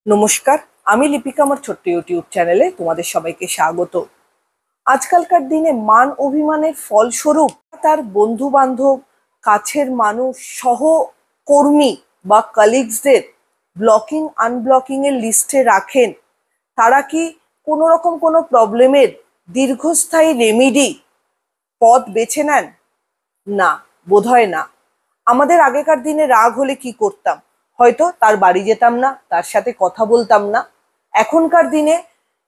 নমস্কার, আমি লিপিকা। আমার ছোট্ট ইউটিউব চ্যানেলে তোমাদের সবাইকে স্বাগত। আজকালকার দিনে মান অভিমানের ফলস্বরূপ তার বন্ধু বান্ধব, কাছের মানুষ, সহকর্মী বা কলিগসদের ব্লকিং আনব্লকিং এর লিস্টে রাখেন। তারা কি কোনো রকম কোনো প্রবলেমের দীর্ঘস্থায়ী রেমিডি পথ বেছে নেন? না, বোধহয় না। আমাদের আগেকার দিনে রাগ হলে কি করতাম? হয়তো তার বাড়ি যেতাম না, তার সাথে কথা বলতাম না। এখনকার দিনে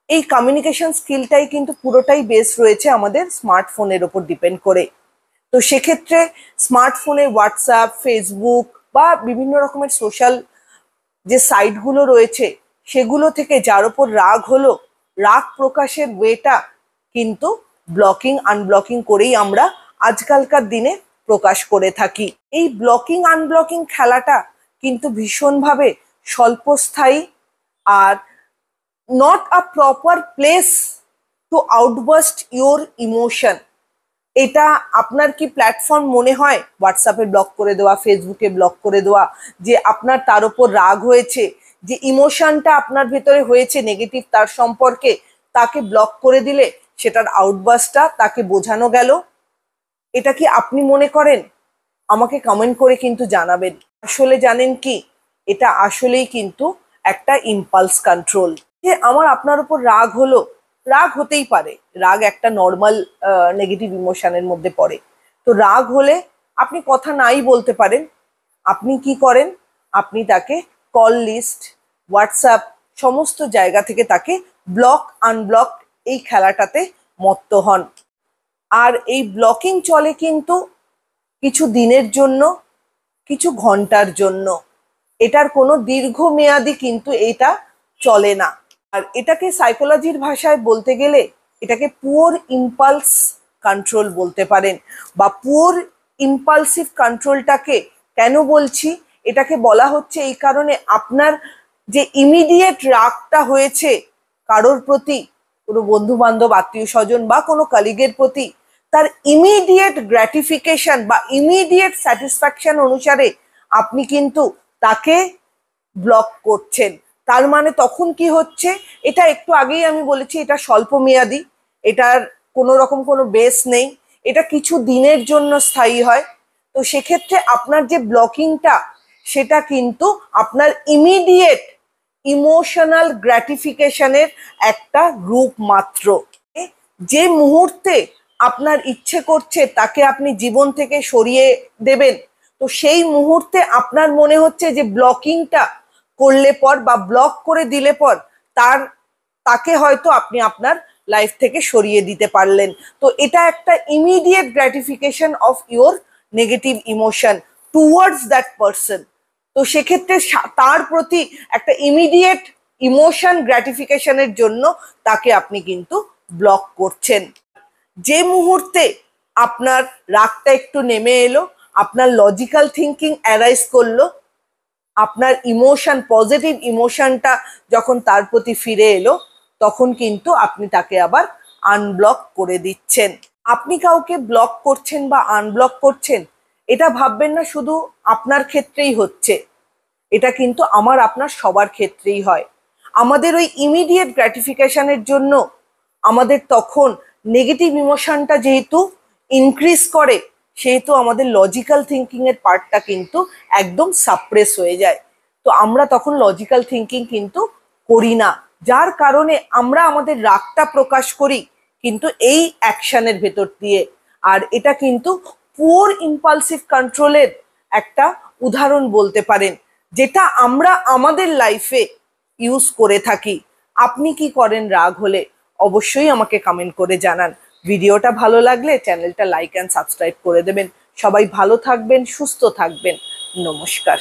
এই কমিউনিকেশন স্কিলটাই কিন্তু পুরোটাই বেস রয়েছে আমাদের স্মার্টফোনের ওপর ডিপেন্ড করে। তো সেক্ষেত্রে স্মার্টফোনে হোয়াটসঅ্যাপ, ফেসবুক বা বিভিন্ন রকমের সোশ্যাল যে সাইটগুলো রয়েছে সেগুলো থেকে যার ওপর রাগ হলো, রাগ প্রকাশের ওয়েটা কিন্তু ব্লকিং আনব্লকিং করেই আমরা আজকালকার দিনে প্রকাশ করে থাকি। এই ব্লকিং আনব্লকিং খেলাটা কিন্তু ভীষণভাবে স্বল্পস্থায়ী আর not a proper place to outburst your emotion. এটা আপনার কি প্ল্যাটফর্ম মনে হয় হোয়াটসঅ্যাপে ব্লক করে দেওয়া, ফেসবুকে ব্লক করে দেওয়া, যে আপনার তার উপর রাগ হয়েছে, যে ইমোশনটা আপনার ভেতরে হয়েছে নেগেটিভ তার সম্পর্কে, তাকে ব্লক করে দিলে সেটার আউটবার্স্টটা তাকে বোঝানো গেল? এটা কি আপনি মনে করেন? আমাকে কমেন্ট করে কিন্তু জানাবেন। আসলে জানেন কি, এটা আসলেই কিন্তু একটা ইম্পালস কন্ট্রোল। যে আমার আপনার উপর রাগ হলো, রাগ হতেই পারে, রাগ একটা নর্মাল নেগেটিভ ইমোশনের মধ্যে পড়ে। তো রাগ হলে আপনি কথা নাই বলতে পারেন। আপনি কি করেন? আপনি তাকে কল লিস্ট, হোয়াটসঅ্যাপ সমস্ত জায়গা থেকে তাকে ব্লক আনব্লক এই খেলাটাতে মত্ত হন। আর এই ব্লকিং চলে কিন্তু কিছু দিনের জন্য, কিছু ঘন্টার জন্য। এটার কোনো দীর্ঘমেয়াদী কিন্তু এটা চলে না। আর এটাকে সাইকোলজির ভাষায় বলতে গেলে এটাকে পুওর ইম্পালস কন্ট্রোল বলতে পারেন। বা পুওর ইম্পালসিভ কন্ট্রোলটাকে কেন বলছি? এটাকে বলা হচ্ছে এই কারণে, আপনার যে ইমিডিয়েট রাগটা হয়েছে কারোর প্রতি, কোনো বন্ধু বান্ধব, আত্মীয় স্বজন বা কোনো কলিগের প্রতি, তার ইমিডিয়েট গ্র্যাটিফিকেশন বা ইমিডিয়েট স্যাটিসফ্যাকশন অনুসারে আপনি কিন্তু তাকে ব্লক করছেন। তার মানে তখন কি হচ্ছে? এটা একটু আগেই আমি বলেছি, এটা স্বল্প মেয়াদী, এটার কোনো রকম কোনো বেস নেই, এটা কিছু দিনের জন্য স্থায়ী হয়। তো সেক্ষেত্রে আপনার যে ব্লকিংটা সেটা কিন্তু আপনার ইমিডিয়েট ইমোশনাল গ্র্যাটিফিকেশনের একটা রূপ মাত্র। যে মুহূর্তে আপনার ইচ্ছে করছে তাকে আপনি জীবন থেকে সরিয়ে দেবেন, তো সেই মুহূর্তে আপনার মনে হচ্ছে যে ব্লকিংটা করলে পর বা ব্লক করে দিলে পর তাকে হয়তো আপনি আপনার লাইফ থেকে সরিয়ে দিতে পারলেন। তো এটা একটা immediate gratification of your negative emotion towards that person. তো সেক্ষেত্রে তার প্রতি একটা ইমিডিয়েট ইমোশন গ্র্যাটিফিকেশনের জন্য তাকে আপনি কিন্তু ব্লক করছেন। যে মুহূর্তে আপনার রাগটা একটু নেমে এলো, আপনার লজিক্যাল থিঙ্কিং অ্যারাইজ করলো, আপনার ইমোশন, পজিটিভ ইমোশনটা যখন তার প্রতি ফিরে এলো, তখন কিন্তু আপনি তাকে আবার আনব্লক করে দিচ্ছেন। আপনি কাউকে ব্লক করছেন বা আনব্লক করছেন, এটা ভাববেন না শুধু আপনার ক্ষেত্রেই হচ্ছে। এটা কিন্তু আমার আপনার সবার ক্ষেত্রেই হয়। আমাদের ওই ইমিডিয়েট গ্র্যাটিফিকেশনের জন্য আমাদের তখন নেগেটিভ ইমোশনটা যেহেতু ইনক্রিজ করে, সেহেতু আমাদের লজিক্যাল থিঙ্কিং এর পার্টটা কিন্তু একদম সাপ্রেস হয়ে যায়। তো আমরা তখন লজিক্যাল থিঙ্কিং কিন্তু করি না, যার কারণে আমরা আমাদের রাগটা প্রকাশ করি কিন্তু এই অ্যাকশনের ভেতর দিয়ে। আর এটা কিন্তু পুওর ইম্পালসিভ কন্ট্রোলের একটা উদাহরণ বলতে পারেন, যেটা আমরা আমাদের লাইফে ইউজ করে থাকি। আপনি কি করেন রাগ হলে? অবশ্যই আমাকে কমেন্ট করে জানান। ভিডিওটা ভালো লাগলে চ্যানেলটা লাইক অ্যান্ড সাবস্ক্রাইব করে দেবেন। সবাই ভালো থাকবেন, সুস্থ থাকবেন। নমস্কার।